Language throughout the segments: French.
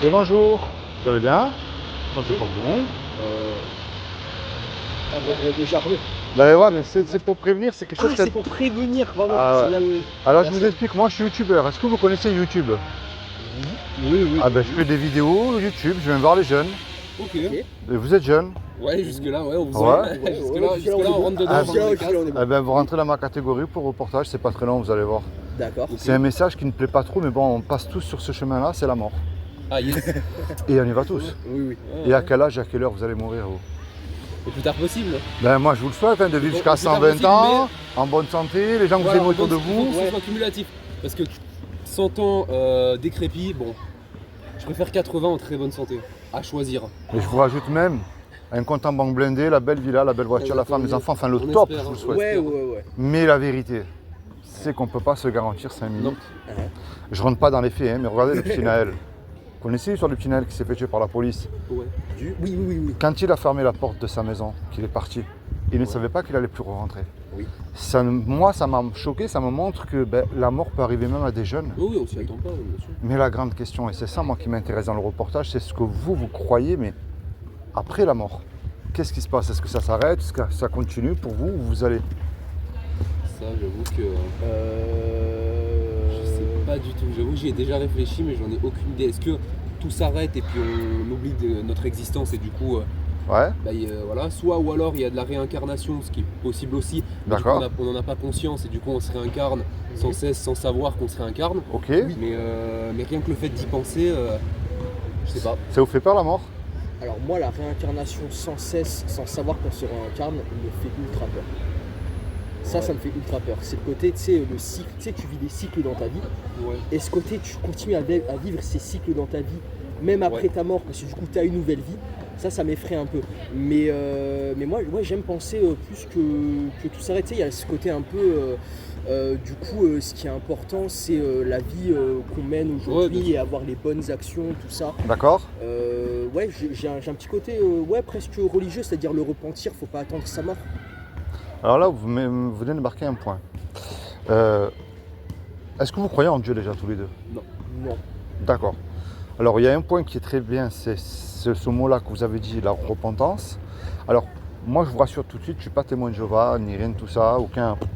Et bonjour, vous allez bien? C'est pas bon. Déjà revenu. Ben ouais, mais c'est pour prévenir, c'est quelque chose C'est pour prévenir, vraiment. Ah ouais. C'est là Alors je vous explique, moi je suis youtubeur. Est-ce que vous connaissez YouTube? Oui, oui. Ah ben je fais des vidéos YouTube, je viens voir les jeunes. Ok. Et vous êtes jeunes? Ouais, jusque-là, ouais, on vous Ouais. jusque-là, on rentre dedans. Ah, on rentre dans les cases. Eh ben vous rentrez dans ma catégorie pour reportage, c'est pas très long, vous allez voir. D'accord. C'est un message qui ne plaît pas trop, mais bon, on passe tous sur ce chemin-là, c'est la mort. Ah, yes. Et on y va tous. Oui, oui. Et à quel âge, à quelle heure vous allez mourir vous? Le plus tard possible. Ben moi je vous le souhaite, hein, de vivre jusqu'à Bon, plus tard 120 possible, ans, en bonne santé, les gens que vous aimez autour de Il faut vous. que ce soit cumulatif. Parce que 100 ans décrépit, bon, je préfère 80 en très bonne santé. À choisir. Et je vous rajoute même un compte en banque blindé, la belle villa, la belle voiture, la femme, les enfants, enfin le On top, espère, je vous le hein. souhaite. Ouais. Mais la vérité, c'est qu'on ne peut pas se garantir 5 minutes. Non. Je rentre pas dans les faits, hein, mais regardez le petit Naël. Vous connaissez l'histoire du petit Naël qui s'est fait tuer par la police? Ouais. Oui. Quand il a fermé la porte de sa maison, qu'il est parti, il ne savait pas qu'il allait plus rentrer. Oui. Moi, ça m'a choqué, ça me montre que la mort peut arriver même à des jeunes. Oui, on s'y attend pas, bien sûr. Mais la grande question, et c'est ça moi qui m'intéresse dans le reportage, c'est ce que vous croyez, mais après la mort, qu'est-ce qui se passe? Est-ce que ça s'arrête? Est-ce que ça continue pour vous ou vous allez? Ça, j'avoue que. Je sais pas du tout. J'avoue que j'y ai déjà réfléchi, mais j'en ai aucune idée. Est-ce que tout s'arrête et puis on oublie notre existence et du coup. Ouais. Voilà, soit ou alors il y a de la réincarnation, ce qui est possible aussi. Mais du coup, D'accord. on n'en a pas conscience et du coup on se réincarne sans cesse, sans savoir qu'on se réincarne. Ok. Mais rien que le fait d'y penser, je sais pas. Ça vous fait peur la mort? Alors moi, la réincarnation sans cesse, sans savoir qu'on se réincarne, me fait ultra peur. Ça me fait ultra peur. C'est le côté, tu sais, le cycle, tu sais, tu vis des cycles dans ta vie. Ouais. Et ce côté, tu continues à vivre ces cycles dans ta vie, même après ta mort, parce que du coup, tu as une nouvelle vie. Ça m'effraie un peu. Mais moi, j'aime penser plus que tout s'arrête. Tu sais, il y a ce côté un peu. Du coup, ce qui est important, c'est la vie qu'on mène aujourd'hui et avoir les bonnes actions, tout ça. D'accord. J'ai un petit côté presque religieux, c'est-à-dire le repentir, faut pas attendre sa mort. Alors là, vous venez de marquer un point. Est-ce que vous croyez en Dieu déjà tous les deux? Non. D'accord. Alors il y a un point qui est très bien, c'est ce mot-là que vous avez dit, la repentance. Alors moi je vous rassure tout de suite, je ne suis pas témoin de Jéhovah, ni rien de tout ça,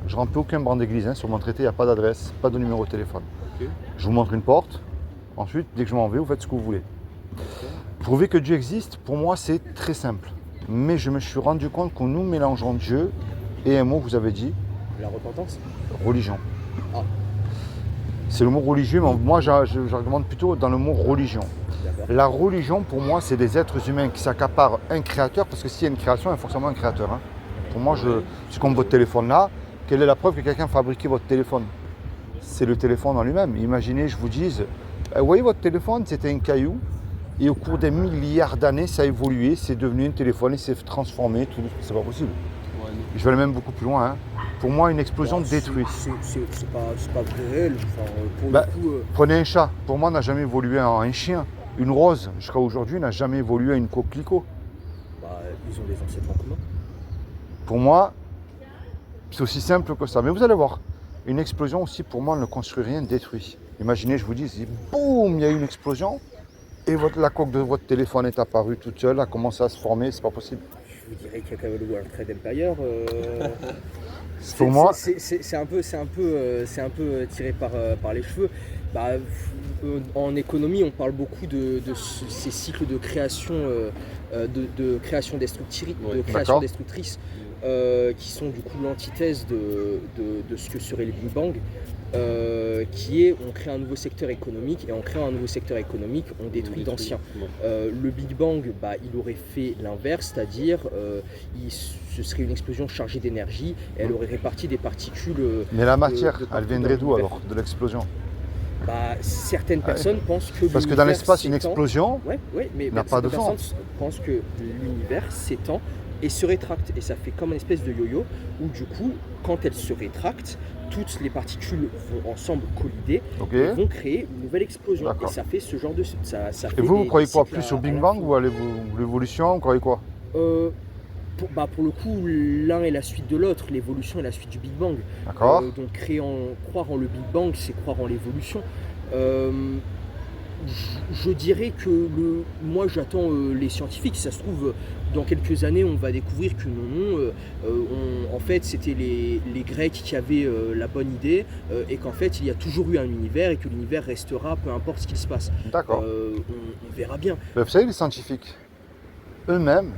je ne remplis aucun banc d'église, sur mon traité il n'y a pas d'adresse, pas de numéro de téléphone. Ok. Je vous montre une porte, ensuite dès que je m'en vais, vous faites ce que vous voulez. Prouver que Dieu existe, pour moi c'est très simple. Mais je me suis rendu compte qu'on nous mélangeons Dieu et un mot que vous avez dit, La repentance. religion. Ah. C'est le mot religieux, mais moi j'argumente plutôt dans le mot religion. D'accord. La religion, pour moi, c'est des êtres humains qui s'accaparent un créateur, parce que s'il y a une création, il y a forcément un créateur. Hein. Pour moi, c'est comme votre téléphone là. Quelle est la preuve que quelqu'un a fabriqué votre téléphone? C'est le téléphone en lui-même. Imaginez, je vous dise, vous voyez votre téléphone, c'était un caillou, et au cours des milliards d'années, ça a évolué, c'est devenu un téléphone, il s'est transformé, tout. C'est pas possible. Ouais, non. Je vais aller même beaucoup plus loin. Hein. Pour moi, une explosion détruit. C'est pas vrai réel. Enfin, pour Bah, le coup. Prenez un chat, pour moi, n'a jamais évolué en un chien. Une rose, jusqu'à aujourd'hui, n'a jamais évolué à une coquelicot. Ils ont des ancêtres en commun. Pour moi, c'est aussi simple que ça. Mais vous allez voir, une explosion aussi, pour moi, ne construit rien, détruit. Imaginez, je vous dis, boum, il y a eu une explosion, et la coque de votre téléphone est apparue toute seule, a commencé à se former, c'est pas possible. Je vous dirais qu'il y a quand même le World Trade Empire. Pour moi, c'est un peu tiré par les cheveux. En économie, on parle beaucoup de ces cycles de création, de création destructrice, qui sont du coup l'antithèse de ce que serait le Big Bang. Qui est on crée un nouveau secteur économique et en créant un nouveau secteur économique on détruit d'anciens. Le Big Bang il aurait fait l'inverse, c'est-à-dire ce serait une explosion chargée d'énergie et elle aurait réparti des particules. Mais la matière, de elle viendrait d'où alors? De l'explosion? Certaines personnes pensent que parce que dans l'espace, une explosion mais n'a pas de certaines sens. personnes pensent que l'univers s'étend et se rétracte et ça fait comme une espèce de yo-yo où du coup quand elle se rétracte toutes les particules vont ensemble collider et vont créer une nouvelle explosion. Et ça fait ce genre de... Ça et vous croyez quoi? Plus au Big Bang ou à l'évolution? Vous croyez quoi? Pour le coup, l'un est la suite de l'autre. L'évolution est la suite du Big Bang. D'accord. Donc croire en le Big Bang, c'est croire en l'évolution. je dirais que moi j'attends les scientifiques. Si ça se trouve, dans quelques années, on va découvrir que en fait, c'était les Grecs qui avaient la bonne idée et qu'en fait, il y a toujours eu un univers et que l'univers restera peu importe ce qui se passe. D'accord. On verra bien. Mais vous savez, les scientifiques, eux-mêmes,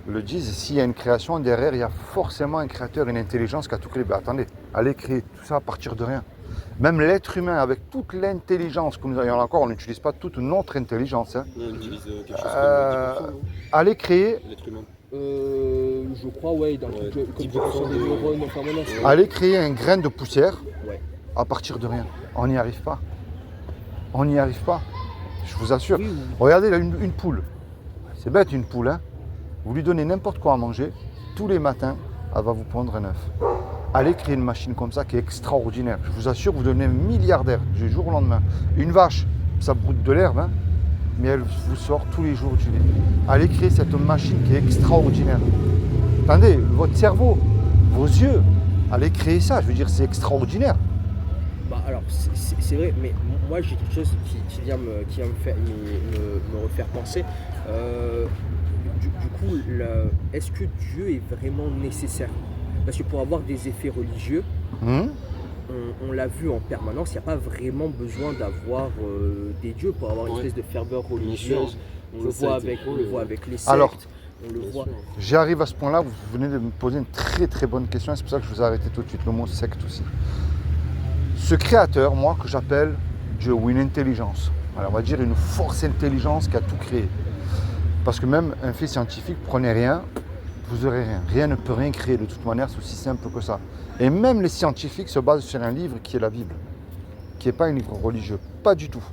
le disent, s'il y a une création derrière, il y a forcément un créateur, une intelligence qui a tout créé. Ben, attendez, allez créer tout ça à partir de rien. Même l'être humain, avec toute l'intelligence que nous avons encore, on n'utilise pas toute notre intelligence. Hein. On utilise quelque chose comme 10%, non Allez créer, l'être humain. Je crois, ouais, d'un truc comme 10% des neurones, enfin voilà. allez créer un grain de poussière Ouais. à partir de rien. On n'y arrive pas. On n'y arrive pas. Je vous assure. Oui, Regardez là, une poule. C'est bête une poule. Hein. Vous lui donnez n'importe quoi à manger, tous les matins, elle va vous pondre un œuf. Allez créer une machine comme ça qui est extraordinaire. Je vous assure, vous devenez milliardaire du jour au lendemain. Une vache, ça broute de l'herbe, hein, mais elle vous sort tous les jours du lait. Allez créer cette machine qui est extraordinaire. Attendez, votre cerveau, vos yeux, allez créer ça. Je veux dire, c'est extraordinaire. bah alors c'est vrai, mais moi j'ai quelque chose qui vient me refaire penser. Du coup, est-ce que Dieu est vraiment nécessaire? Parce que pour avoir des effets religieux, on l'a vu en permanence, il n'y a pas vraiment besoin d'avoir des dieux pour avoir une espèce de ferveur religieuse. On le voit avec les sectes, Alors, on le voit. J'y arrive à ce point-là, vous venez de me poser une très très bonne question, c'est pour ça que je vous ai arrêté tout de suite, le mot secte aussi. Ce créateur, moi, que j'appelle Dieu, ou une intelligence, alors on va dire une force intelligence qui a tout créé. Parce que même un fait scientifique, prenez rien, vous n'aurez rien. Rien ne peut rien créer de toute manière, c'est aussi simple que ça. Et même les scientifiques se basent sur un livre qui est la Bible, qui n'est pas un livre religieux, pas du tout.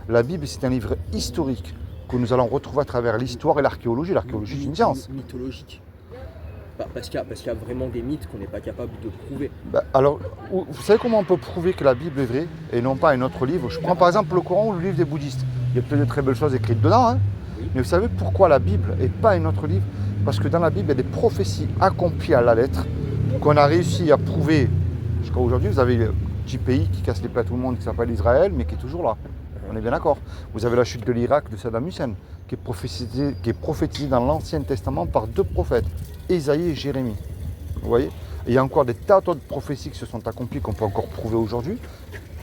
La Bible, c'est un livre historique que nous allons retrouver à travers l'histoire et l'archéologie. L'archéologie, c'est une science. Mythologique. Parce qu'il y a vraiment des mythes qu'on n'est pas capable de prouver. Alors, vous savez comment on peut prouver que la Bible est vraie et non pas un autre livre? Je prends par exemple le Coran ou le livre des bouddhistes. Il y a peut-être de très belles choses écrites dedans, hein. Mais vous savez pourquoi la Bible et pas un autre livre? Parce que dans la Bible, il y a des prophéties accomplies à la lettre qu'on a réussi à prouver. Jusqu'à aujourd'hui, vous avez le petit pays qui casse les plats à tout le monde qui s'appelle Israël, mais qui est toujours là. On est bien d'accord. Vous avez la chute de l'Irak de Saddam Hussein, qui est prophétisée dans l'Ancien Testament par deux prophètes, Ésaïe et Jérémie. Vous voyez? Et il y a encore des tas d'autres prophéties qui se sont accomplies qu'on peut encore prouver aujourd'hui,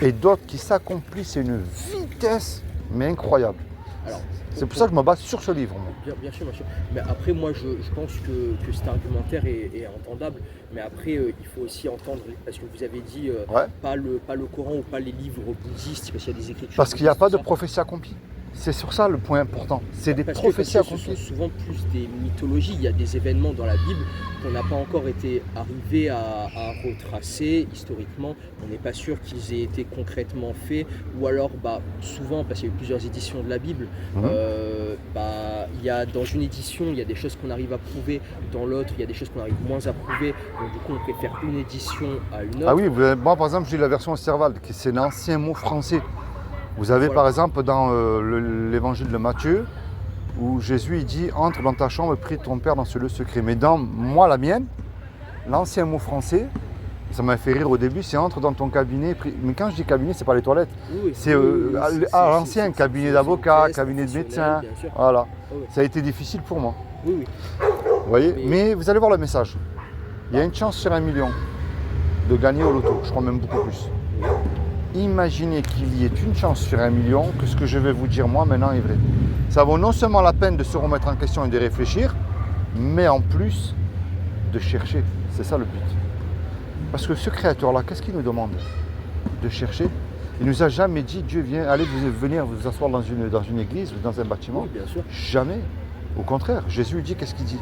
et d'autres qui s'accomplissent à une vitesse, mais incroyable. Alors, c'est pour ça que je me base sur ce livre. Bien sûr, bien sûr. Mais après, moi, je pense que cet argumentaire est entendable. Mais après, il faut aussi entendre, parce que vous avez dit pas le Coran ou pas les livres bouddhistes, parce qu'il y a des écritures. Parce qu'il n'y a pas de prophétie accomplie. C'est sur ça le point important. C'est des prophéties accomplies. Ce sont souvent plus des mythologies. Il y a des événements dans la Bible qu'on n'a pas encore été arrivé à retracer historiquement. On n'est pas sûr qu'ils aient été concrètement faits. Ou alors, souvent, parce qu'il y a eu plusieurs éditions de la Bible, il y a, dans une édition, il y a des choses qu'on arrive à prouver. Dans l'autre, il y a des choses qu'on arrive moins à prouver. Donc du coup, on préfère une édition à une autre. Ah oui, moi par exemple, j'ai la version Serval, qui c'est l'ancien mot français. Vous avez par exemple dans l'évangile de Matthieu, où Jésus il dit « Entre dans ta chambre et prie ton Père dans ce lieu secret ». Mais dans moi, la mienne, l'ancien mot français, ça m'a fait rire au début, c'est « Entre dans ton cabinet ». Mais quand je dis cabinet, c'est pas les toilettes. C'est à l'ancien, cabinet d'avocat, cabinet de médecin. Voilà. Ça a été difficile pour moi. Oui, oui. Vous voyez, mais vous allez voir le message. Il y a une chance sur 1 million de gagner au loto, je crois même beaucoup plus. Imaginez qu'il y ait une chance sur 1 million que ce que je vais vous dire moi maintenant est vrai. Ça vaut non seulement la peine de se remettre en question et de réfléchir, mais en plus de chercher. C'est ça le but. Parce que ce créateur-là, qu'est-ce qu'il nous demande? De chercher. Il nous a jamais dit, Dieu vient, allez venir vous asseoir dans une église ou dans un bâtiment. Oui, bien sûr. Jamais. Au contraire, Jésus dit, qu'est-ce qu'il dit?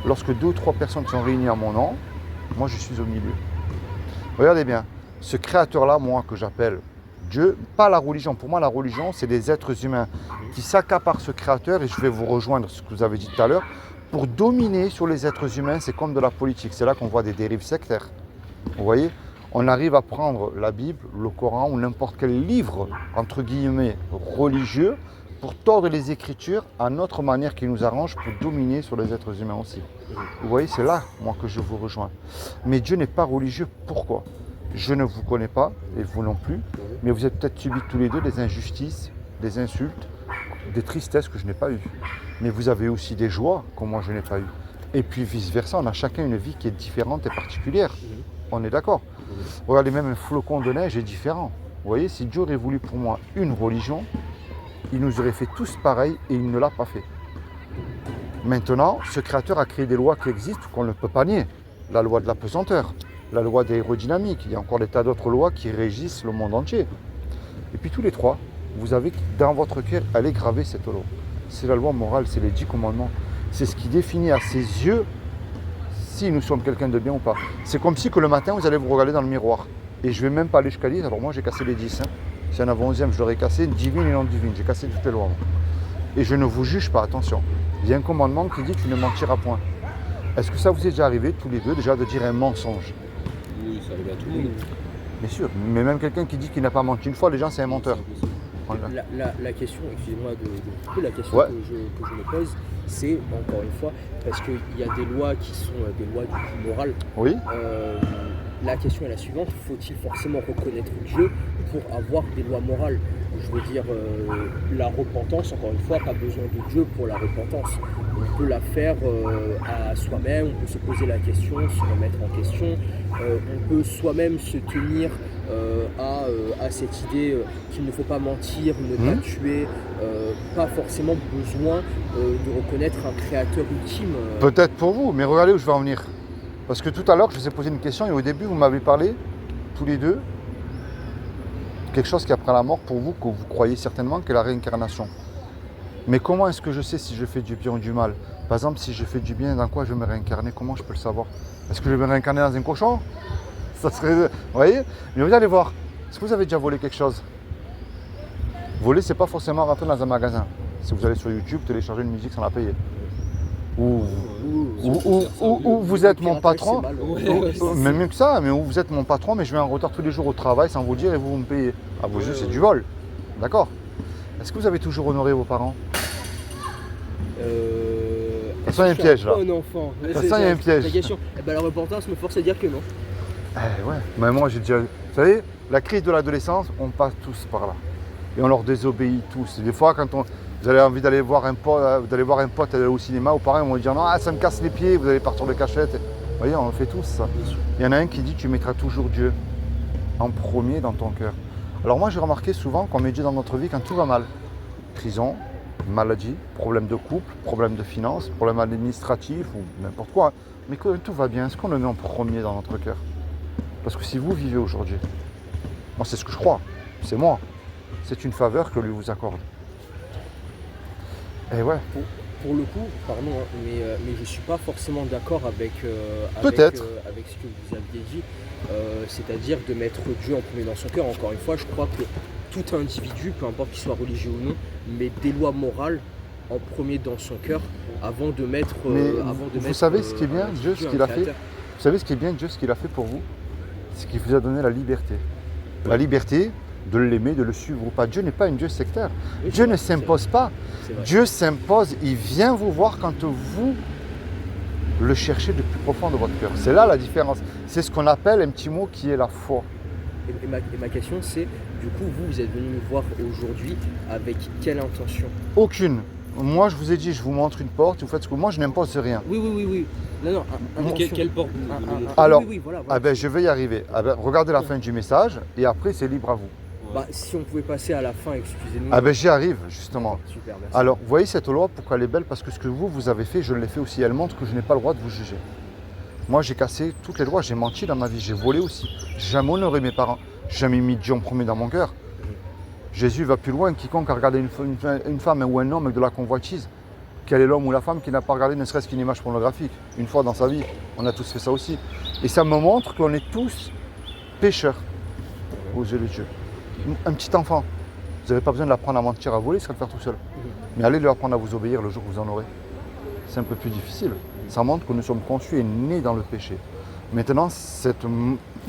Lorsque 2 ou 3 personnes sont réunies à mon nom, moi je suis au milieu. Regardez bien. Ce créateur-là, moi, que j'appelle Dieu, pas la religion. Pour moi, la religion, c'est des êtres humains qui s'accaparent ce créateur, et je vais vous rejoindre ce que vous avez dit tout à l'heure, pour dominer sur les êtres humains, c'est comme de la politique. C'est là qu'on voit des dérives sectaires. Vous voyez? On arrive à prendre la Bible, le Coran ou n'importe quel livre, entre guillemets, religieux, pour tordre les Écritures à notre manière qui nous arrange pour dominer sur les êtres humains aussi. Vous voyez, c'est là, moi, que je vous rejoins. Mais Dieu n'est pas religieux. Pourquoi? Je ne vous connais pas, et vous non plus, mais vous êtes peut-être subis tous les deux des injustices des insultes, des tristesses que je n'ai pas eues. Mais vous avez aussi des joies que moi je n'ai pas eues. Et puis vice-versa, on a chacun une vie qui est différente et particulière. On est d'accord. Regardez, même un flocon de neige est différent. Vous voyez, si Dieu aurait voulu pour moi une religion, il nous aurait fait tous pareil et il ne l'a pas fait. Maintenant, ce créateur a créé des lois qui existent qu'on ne peut pas nier. La loi de la pesanteur, la loi de l'aérodynamique, il y a encore des tas d'autres lois qui régissent le monde entier. Et puis tous les trois, vous avez dans votre cœur, elle est gravée cette loi. C'est la loi morale, c'est les 10 commandements. C'est ce qui définit à ses yeux si nous sommes quelqu'un de bien ou pas. C'est comme si que le matin, vous allez vous regarder dans le miroir. Et je ne vais même pas aller jusqu'à 10, alors moi j'ai cassé les 10. Si y en avait 11e, je l'aurais cassé, divine et non divine. J'ai cassé toutes les lois. Et je ne vous juge pas, attention. Il y a un commandement qui dit tu ne mentiras point. Est-ce que ça vous est déjà arrivé, tous les deux, déjà de dire un mensonge? Oui, ça arrive à tout le monde. Bien sûr, mais même quelqu'un qui dit qu'il n'a pas menti une fois, les gens c'est un menteur. La question, excusez-moi de couper, la question Ouais. que je me pose, c'est, encore une fois, parce qu'il y a des lois qui sont des lois du coup morales. Oui. La question est la suivante, faut-il forcément reconnaître Dieu pour avoir des lois morales? Je veux dire, la repentance, encore une fois, pas besoin de Dieu pour la repentance. On peut la faire à soi-même, on peut se poser la question, se remettre en question, on peut soi-même se tenir à cette idée qu'il ne faut pas mentir, ne pas tuer, pas forcément besoin de reconnaître un créateur ultime. Peut-être pour vous, mais regardez où je vais en venir. Parce que tout à l'heure, je vous ai posé une question et au début, vous m'avez parlé, tous les deux, quelque chose qui après la mort, pour vous, que vous croyez certainement, qu'est la réincarnation. Mais comment est-ce que je sais si je fais du bien ou du mal? Par exemple, si je fais du bien, dans quoi je vais me réincarner? Comment je peux le savoir? Est-ce que je vais me réincarner dans un cochon? Ça serait... Vous voyez? Mais vous allez voir, est-ce que vous avez déjà volé quelque chose? Voler, c'est pas forcément rentrer dans un magasin. Si vous allez sur YouTube, télécharger une musique sans la payer. Ou vous êtes mon patron, même mieux que ça, mais où vous êtes mon patron, mais je vais en retard tous les jours au travail sans vous dire et vous me payez. À vos yeux, c'est du vol. D'accord? Est-ce que vous avez toujours honoré vos parents? De toute façon, il y a un piège là. Bon enfant. De toute façon, il y a un piège. La repentance me force à dire que non. Ouais, mais moi j'ai déjà. Vous savez, la crise de l'adolescence, on passe tous par là. Et on leur désobéit tous. Et des fois, quand vous avez envie d'aller voir un pote, aller au cinéma, ou pareil, on va dire non, ça me casse les pieds, vous allez partir de cachette. Vous voyez, on fait tous ça. Il y en a un qui dit tu mettras toujours Dieu en premier dans ton cœur. Alors moi j'ai remarqué souvent qu'on met Dieu dans notre vie quand tout va mal. Prison, maladie, problème de couple, problème de finances, problème administratif ou n'importe quoi. Mais quand tout va bien, est-ce qu'on le met en premier dans notre cœur? Parce que si vous vivez aujourd'hui, moi c'est ce que je crois, c'est moi, c'est une faveur que lui vous accorde. Et ouais. Pour le coup, pardon, mais je ne suis pas forcément d'accord avec ce que vous aviez dit, c'est-à-dire de mettre Dieu en premier dans son cœur. Encore une fois, je crois que tout individu, peu importe qu'il soit religieux ou non, met des lois morales en premier dans son cœur avant de mettre. Vous savez ce qui est bien, Dieu, ce qu'il a fait. Vous savez ce qui est bien, Dieu, ce qu'il a fait pour vous, c'est qu'il vous a donné la liberté. La liberté de l'aimer, de le suivre ou pas. Dieu n'est pas un Dieu sectaire. Oui, Dieu ne s'impose pas. Dieu s'impose, il vient vous voir quand vous le cherchez du plus profond de votre cœur. C'est là la différence. C'est ce qu'on appelle un petit mot qui est la foi. Et ma question c'est, du coup, vous êtes venu me voir aujourd'hui avec quelle intention? Aucune. Moi, je vous ai dit, je vous montre une porte, vous faites ce que moi, je n'impose rien. Oui. Non, quelle porte Alors, voilà. Je vais y arriver. Regardez la fin du message et après, c'est libre à vous. Si on pouvait passer à la fin, excusez-nous. J'y arrive, justement. Super, merci. Alors, vous voyez cette loi, pourquoi elle est belle? Parce que ce que vous avez fait, je l'ai fait aussi. Elle montre que je n'ai pas le droit de vous juger. Moi, j'ai cassé toutes les lois, j'ai menti dans ma vie, j'ai volé aussi. J'ai jamais honoré mes parents, j'ai jamais mis Dieu en premier dans mon cœur. Jésus va plus loin, quiconque a regardé une femme ou un homme avec de la convoitise, quel est l'homme ou la femme qui n'a pas regardé ne serait-ce qu'une image pornographique? Une fois dans sa vie, on a tous fait ça aussi. Et ça me montre qu'on est tous pécheurs aux yeux de Dieu. Un petit enfant, vous n'avez pas besoin de l'apprendre à mentir, à voler, il sera le faire tout seul. Mais allez lui apprendre à vous obéir le jour où vous en aurez. C'est un peu plus difficile. Ça montre que nous sommes conçus et nés dans le péché. Maintenant, cette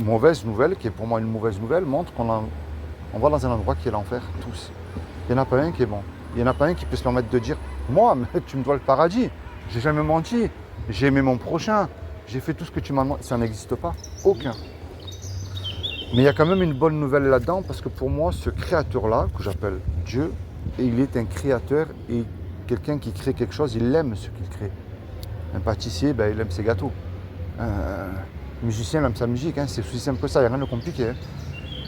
mauvaise nouvelle, qui est pour moi une mauvaise nouvelle, montre qu'on va dans un endroit qui est l'enfer, tous. Il n'y en a pas un qui est bon. Il n'y en a pas un qui peut se permettre de dire « Moi, tu me dois le paradis. J'ai jamais menti. J'ai aimé mon prochain. J'ai fait tout ce que tu m'as demandé. » Ça n'existe pas. Aucun. Mais il y a quand même une bonne nouvelle là-dedans parce que pour moi, ce créateur-là, que j'appelle Dieu, Et il est un créateur et quelqu'un qui crée quelque chose, il aime ce qu'il crée. Un pâtissier, il aime ses gâteaux. Un musicien, il aime sa musique. C'est aussi simple que ça, il n'y a rien de compliqué.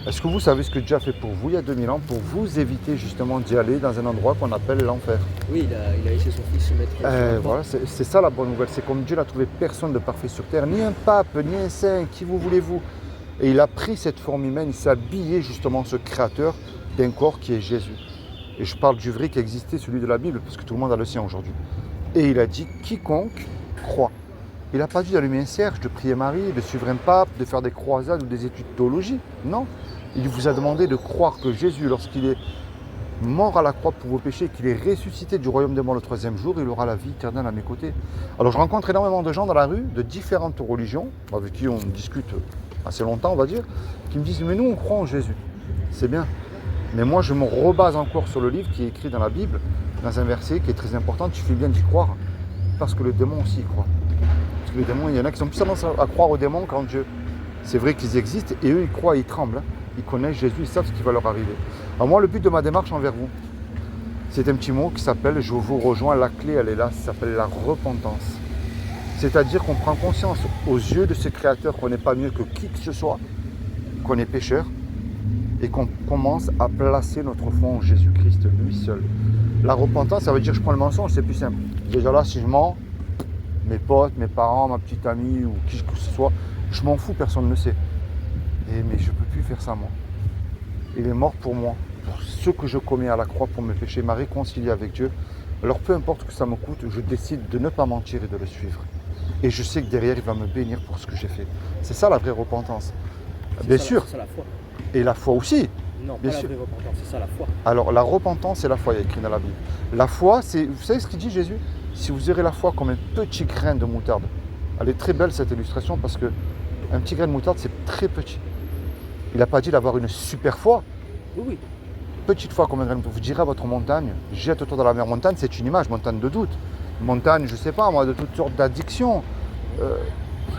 Est-ce que vous savez ce que Dieu a fait pour vous il y a 2000 ans pour vous éviter justement d'y aller dans un endroit qu'on appelle l'enfer? Oui, il a laissé son fils se mettre sur la croix. Voilà, c'est ça la bonne nouvelle. C'est comme Dieu n'a trouvé personne de parfait sur terre, ni un pape, ni un saint, qui vous voulez-vous. Et il a pris cette forme humaine, il s'est habillé justement ce créateur d'un corps qui est Jésus. Et je parle du vrai qui existait, celui de la Bible, parce que tout le monde a le sien aujourd'hui. Et il a dit, quiconque croit. Il n'a pas dit d'allumer un cierge, de prier Marie, de suivre un pape, de faire des croisades ou des études de théologie. Non. Il vous a demandé de croire que Jésus, lorsqu'il est mort à la croix pour vos péchés, qu'il est ressuscité du royaume des morts le 3e jour, il aura la vie éternelle à mes côtés. Alors je rencontre énormément de gens dans la rue, de différentes religions, avec qui on discute assez longtemps, on va dire, qui me disent, mais nous on croit en Jésus. C'est bien. Mais moi je me rebase encore sur le livre qui est écrit dans la Bible, dans un verset qui est très important, tu fais bien d'y croire, parce que le démon aussi y croit. Parce que les démons, il y en a qui sont plus tendance à croire aux démons qu'en Dieu. C'est vrai qu'ils existent et eux ils croient, ils tremblent. Ils connaissent Jésus, ils savent ce qui va leur arriver. Alors moi, le but de ma démarche envers vous, c'est un petit mot qui s'appelle, je vous rejoins, la clé elle est là, ça s'appelle la repentance. C'est-à-dire qu'on prend conscience aux yeux de ce Créateur qu'on n'est pas mieux que qui que ce soit, qu'on est pécheur, et qu'on commence à placer notre foi en Jésus-Christ, lui seul. La repentance, ça veut dire que je prends le mensonge, c'est plus simple. Déjà là, si je mens, mes potes, mes parents, ma petite amie ou qui que ce soit, je m'en fous, personne ne le sait. Mais je ne peux plus faire ça, moi. Il est mort pour moi, pour ce que je commets à la croix, pour mes péchés, m'a réconcilié avec Dieu. Alors peu importe ce que ça me coûte, je décide de ne pas mentir et de le suivre. Et je sais que derrière, il va me bénir pour ce que j'ai fait. C'est ça la vraie repentance. Bien sûr. C'est ça la foi. Et la foi aussi. Non, bien pas sûr. La vraie repentance, c'est ça la foi. Alors la repentance et la foi, il y a écrit dans la Bible. La foi, c'est, vous savez ce qu'il dit Jésus? Si vous aurez la foi comme un petit grain de moutarde. Elle est très belle cette illustration parce que un petit grain de moutarde, c'est très petit. Il n'a pas dit d'avoir une super foi. Oui. Petite foi comme un grain de moutarde. Vous direz à votre montagne, jette-toi dans la mer. Montagne, c'est une image, montagne de doute. Montagne, je ne sais pas moi, de toutes sortes d'addictions.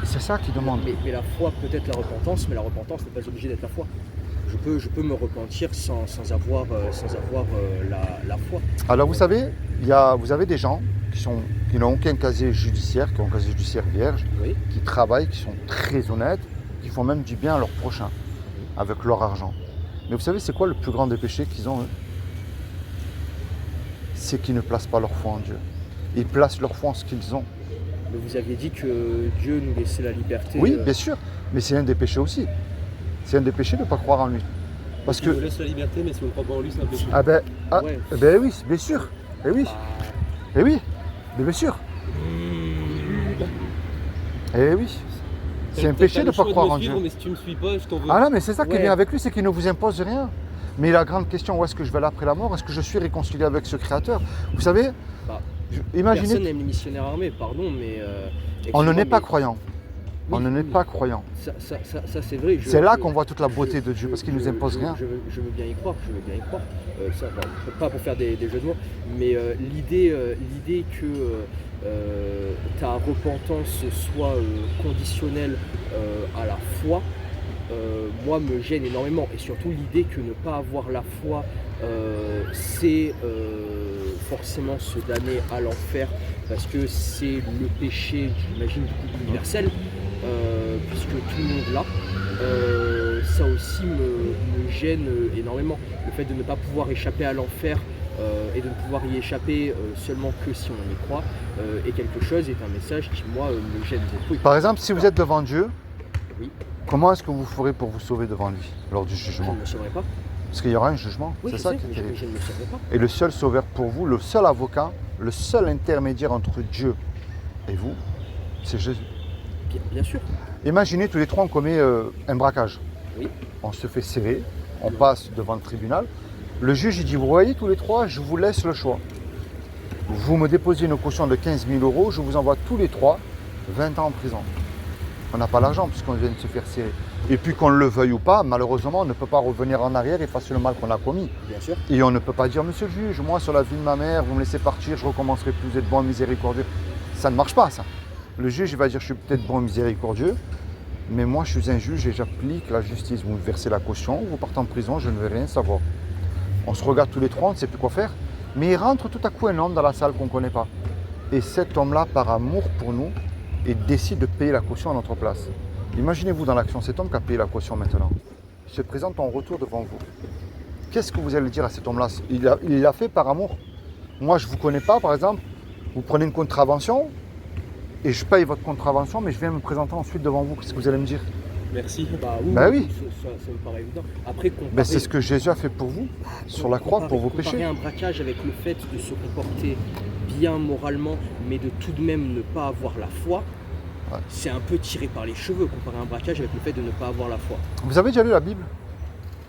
C'est ça qu'il demande. Mais la foi peut être la repentance, mais la repentance n'est pas obligée d'être la foi. Je peux me repentir sans avoir la foi. Alors vous savez, vous avez des gens qui n'ont aucun casier judiciaire, qui ont un casier judiciaire vierge, Oui. qui travaillent, qui sont très honnêtes, qui font même du bien à leur prochain, avec leur argent. Mais vous savez, c'est quoi le plus grand des péchés qu'ils ont, eux? C'est qu'ils ne placent pas leur foi en Dieu. Ils placent leur foi en ce qu'ils ont. Mais vous aviez dit que Dieu nous laissait la liberté. Oui, bien sûr, mais c'est un des péchés aussi. C'est un des péchés de ne pas croire en lui. Parce Il que... nous laisse la liberté, mais si on ne croit pas en lui, c'est un péché. Ouais. Oui, bien sûr. Eh oui, eh oui, mais bien sûr. Eh oui. C'est un péché de ne pas croire en Dieu. Mais si tu ne me suis pas, je t'en veux. Ah non, mais c'est ça qui est Ouais. bien avec lui, c'est qu'il ne vous impose rien. Mais la grande question, où est-ce que je vais aller après la mort? Est-ce que je suis réconcilié avec ce Créateur? Vous savez, Bah, imaginez, Personne n'aime les missionnaires armés, pardon, mais... on ne n'est excuse-moi, pas mais- croyant. On Oui, ne n'est oui. pas croyant. Ça c'est vrai. C'est là qu'on voit toute la beauté de Dieu, parce qu'il ne nous impose rien. Je veux bien y croire, ça, bon, pas pour faire des jeux de mots, mais l'idée que ta repentance soit conditionnelle à la foi, moi me gêne énormément. Et surtout l'idée que ne pas avoir la foi, c'est forcément se damner à l'enfer, parce que c'est le péché, j'imagine, du coup universel, puisque tout le monde l'a. Ça aussi me gêne énormément. Le fait de ne pas pouvoir échapper à l'enfer et de ne pouvoir y échapper seulement que si on y croit est quelque chose, est un message qui moi me gêne beaucoup. Par exemple, si vous êtes devant Dieu, Oui. comment est-ce que vous ferez pour vous sauver devant lui lors du Je jugement? ne me sauverai pas. Parce qu'il y aura un jugement, Oui, c'est je ça sais, qui est mais terrible. je ne me sauverai pas. Et le seul sauveur pour vous, le seul avocat, le seul intermédiaire entre Dieu et vous, c'est Jésus. Bien sûr. Imaginez tous les trois on commet un braquage. Oui. On se fait serrer, on passe devant le tribunal. Le juge il dit, vous voyez tous les trois, je vous laisse le choix. Vous me déposez une caution de 15 000 €, je vous envoie tous les trois 20 ans en prison. On n'a pas l'argent puisqu'on vient de se faire serrer. Et puis qu'on le veuille ou pas, malheureusement, on ne peut pas revenir en arrière et effacer le mal qu'on a commis. Bien sûr. Et on ne peut pas dire, monsieur le juge, moi sur la vie de ma mère, vous me laissez partir, je recommencerai plus, vous êtes bon et miséricordieux. Ça ne marche pas ça. Le juge il va dire, je suis peut-être bon et miséricordieux, mais moi je suis un juge et j'applique la justice. Vous me versez la caution, vous partez en prison, je ne vais rien savoir. On se regarde tous les trois, on ne sait plus quoi faire. Mais il rentre tout à coup un homme dans la salle qu'on ne connaît pas. Et cet homme-là, par amour pour nous, et décide de payer la caution à notre place. Imaginez-vous dans l'action, cet homme qui a payé la caution maintenant. Il se présente en retour devant vous. Qu'est-ce que vous allez dire à cet homme-là? Il l'a fait par amour. Moi, je ne vous connais pas, par exemple. Vous prenez une contravention et je paye votre contravention, mais je viens me présenter ensuite devant vous. Qu'est-ce que vous allez me dire? Merci. Oui. Ça me paraît évident. Après, C'est ce que Jésus a fait pour vous, sur la croix, pour vos péchés. Comparer un braquage avec le fait de se comporter bien moralement, mais de tout de même ne pas avoir la foi, c'est un peu tiré par les cheveux, comparer un braquage avec le fait de ne pas avoir la foi. Vous avez déjà lu la Bible?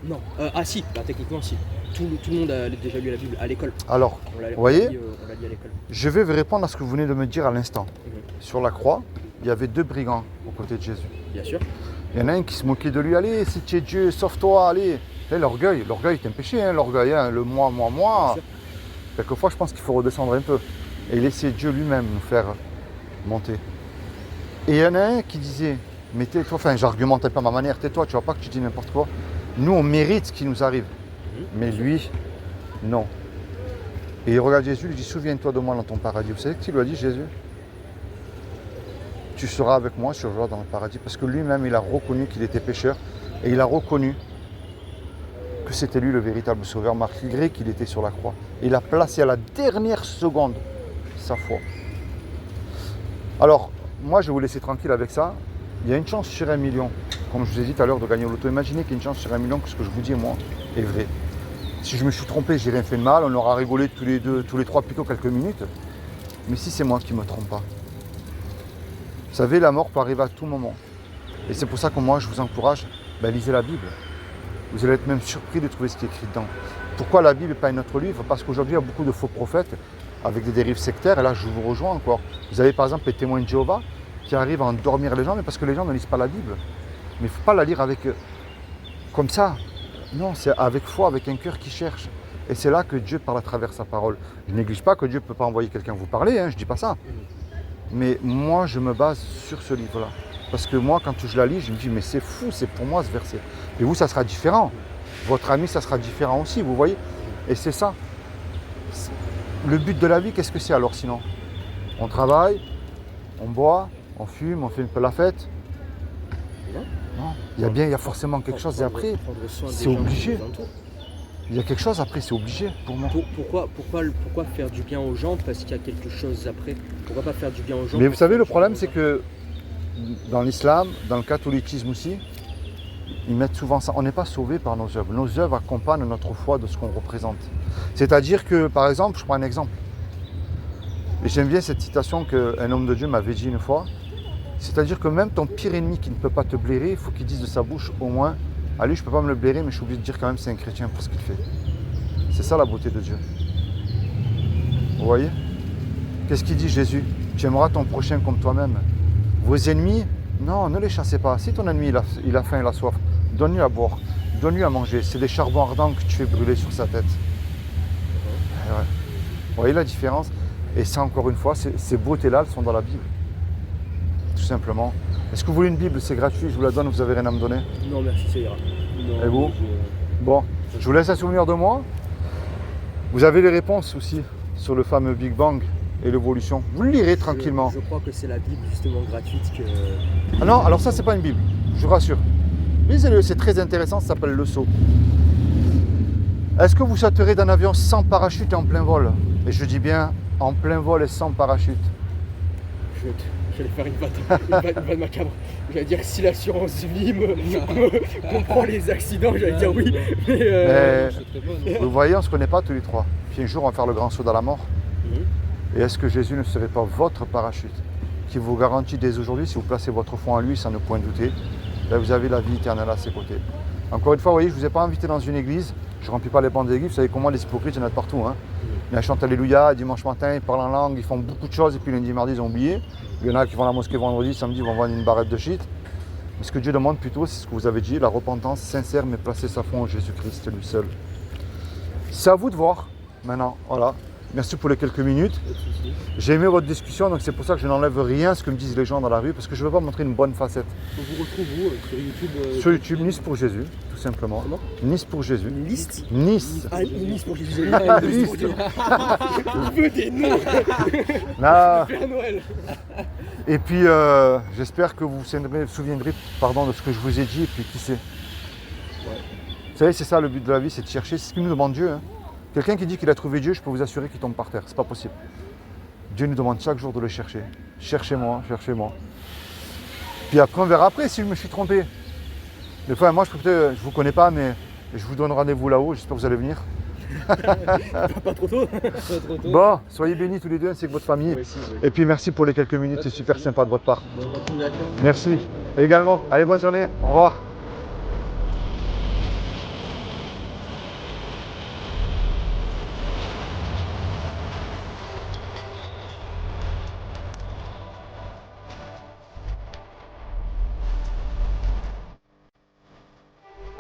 Non. Si, techniquement si. Tout le monde a déjà lu la Bible à l'école. Alors, vous voyez, on l'a dit à l'école. je vais vous répondre à ce que vous venez de me dire à l'instant. Sur la croix, il y avait 2 brigands aux côtés de Jésus. Bien sûr. Il y en a un qui se moquait de lui. Allez, si tu es Dieu, sauve-toi, allez. Et l'orgueil est un péché, hein, l'orgueil, hein, le moi. Quelquefois, je pense qu'il faut redescendre un peu et laisser Dieu lui-même nous faire monter. Et il y en a un qui disait, mais tais-toi, j'argumentais pas à ma manière, tais-toi, tu vois pas que tu dis n'importe quoi. Nous, on mérite ce qui nous arrive. Mais lui, non. Et il regarde Jésus, il lui dit, souviens-toi de moi dans ton paradis. Vous savez ce qu'il lui a dit, Jésus? Tu seras avec moi sur joie dans le paradis. Parce que lui-même, il a reconnu qu'il était pécheur. Et il a reconnu que c'était lui le véritable sauveur, malgré qu'il était sur la croix. Et il a placé à la dernière seconde sa foi. Alors, moi, je vais vous laisser tranquille avec ça. Il y a une chance sur 1 million, comme je vous ai dit tout à l'heure, de gagner au loto. Imaginez qu'il y a une chance sur 1 million que ce que je vous dis, moi, est vrai. Si je me suis trompé, j'ai rien fait de mal. On aura rigolé tous les trois plutôt quelques minutes. Mais si c'est moi qui ne me trompe pas. Vous savez, la mort peut arriver à tout moment. Et c'est pour ça que moi, je vous encourage, lisez la Bible. Vous allez être même surpris de trouver ce qui est écrit dedans. Pourquoi la Bible et pas un autre livre? Parce qu'aujourd'hui, il y a beaucoup de faux prophètes avec des dérives sectaires. Et là, je vous rejoins encore. Vous avez par exemple les témoins de Jéhovah qui arrivent à endormir les gens, mais parce que les gens ne lisent pas la Bible. Mais il ne faut pas la lire avec comme ça. Non, c'est avec foi, avec un cœur qui cherche. Et c'est là que Dieu parle à travers sa parole. Je ne néglige pas que Dieu ne peut pas envoyer quelqu'un vous parler, je ne dis pas ça. Mais moi, je me base sur ce livre-là. Parce que moi, quand je la lis, je me dis, mais c'est fou, c'est pour moi ce verset. Et vous, ça sera différent. Votre ami, ça sera différent aussi, vous voyez. Et c'est ça. Le but de la vie, qu'est-ce que c'est alors sinon? On travaille, on boit, on fume, on fait un peu la fête. Non. Il y a forcément quelque chose et après, c'est obligé. Il y a quelque chose après, c'est obligé pour moi. Pourquoi faire du bien aux gens parce qu'il y a quelque chose après? Pourquoi pas faire du bien aux gens? Mais vous savez, le problème, c'est que dans l'islam, dans le catholicisme aussi, ils mettent souvent ça. On n'est pas sauvé par nos œuvres. Nos œuvres accompagnent notre foi de ce qu'on représente. C'est-à-dire que, par exemple, je prends un exemple. Et j'aime bien cette citation qu'un homme de Dieu m'avait dit une fois. C'est-à-dire que même ton pire ennemi qui ne peut pas te blairer, il faut qu'il dise de sa bouche au moins, allez, je ne peux pas me le blairer, mais je suis obligé de dire quand même c'est un chrétien pour ce qu'il fait. C'est ça la beauté de Dieu. Vous voyez? Qu'est-ce qu'il dit Jésus? Tu aimeras ton prochain comme toi-même. Vos ennemis, non, ne les chassez pas. Si ton ennemi il a faim, il a soif, donne-lui à boire, donne-lui à manger. C'est des charbons ardents que tu fais brûler sur sa tête. Ouais. Vous voyez la différence? Et ça, encore une fois, ces beautés-là, elles sont dans la Bible. Tout simplement. Est-ce que vous voulez une Bible? C'est gratuit, je vous la donne, vous n'avez rien à me donner? Non, merci, ça ira. Non, et vous? Bon, je vous laisse un souvenir de moi. Vous avez les réponses aussi sur le fameux Big Bang et l'évolution. Vous le lirez tranquillement. Je crois que c'est la Bible justement gratuite que... Ah non, alors ça, c'est pas une Bible, je vous rassure. Lisez-le, c'est très intéressant, ça s'appelle Le Saut. Est-ce que vous sauterez d'un avion sans parachute et en plein vol? Et je dis bien en plein vol et sans parachute. J'allais faire une vanne macabre. J'allais dire que si l'assurance vie comprend les accidents, j'allais dire oui. Mais vous voyez, on ne se connaît pas tous les trois. Puis un jour, on va faire le grand saut dans la mort. Et est-ce que Jésus ne serait pas votre parachute qui vous garantit dès aujourd'hui, si vous placez votre foi en lui sans ne point douter, là, vous avez la vie éternelle à ses côtés. Encore une fois, vous voyez, je ne vous ai pas invité dans une église. Je ne remplis pas les bancs d'église. Vous savez comment les hypocrites, il y en a de partout. Ils chantent Alléluia, dimanche matin, ils parlent en langue, ils font beaucoup de choses, et puis lundi, mardi, ils ont oublié. Il y en a qui vont à la mosquée vendredi, samedi, ils vont vendre une barrette de shit. Mais ce que Dieu demande plutôt, c'est ce que vous avez dit, la repentance sincère, mais placer sa foi en Jésus-Christ, lui seul. C'est à vous de voir, maintenant, voilà. Merci pour les quelques minutes. Pas de soucis. J'ai aimé votre discussion, donc c'est pour ça que je n'enlève rien à ce que me disent les gens dans la rue, parce que je ne veux pas montrer une bonne facette. On vous retrouve où sur YouTube Sur YouTube, Nice pour Jésus, tout simplement. Comment Nice pour Jésus. Une liste. Nice. Ah, une liste pour Jésus. Ah, une liste. Je veux des noms. Là. Père Noël. Et puis, j'espère que vous vous souviendrez de ce que je vous ai dit, et puis qui sait. Vous savez, c'est ça le but de la vie, c'est de chercher. C'est ce que nous demande Dieu. Hein. Quelqu'un qui dit qu'il a trouvé Dieu, je peux vous assurer qu'il tombe par terre. C'est pas possible. Dieu nous demande chaque jour de le chercher. Cherchez-moi, cherchez-moi. Puis après, on verra après si je me suis trompé. Des fois, moi, je vous connais pas, mais je vous donne rendez-vous là-haut. J'espère que vous allez venir. Pas trop tôt. Pas trop tôt. Bon, soyez bénis tous les deux, ainsi que votre famille. Oui, si, oui. Et puis, merci pour les quelques minutes. C'est super sympa de votre part. Bonne continuation. Merci. Également. Allez, bonne journée. Au revoir.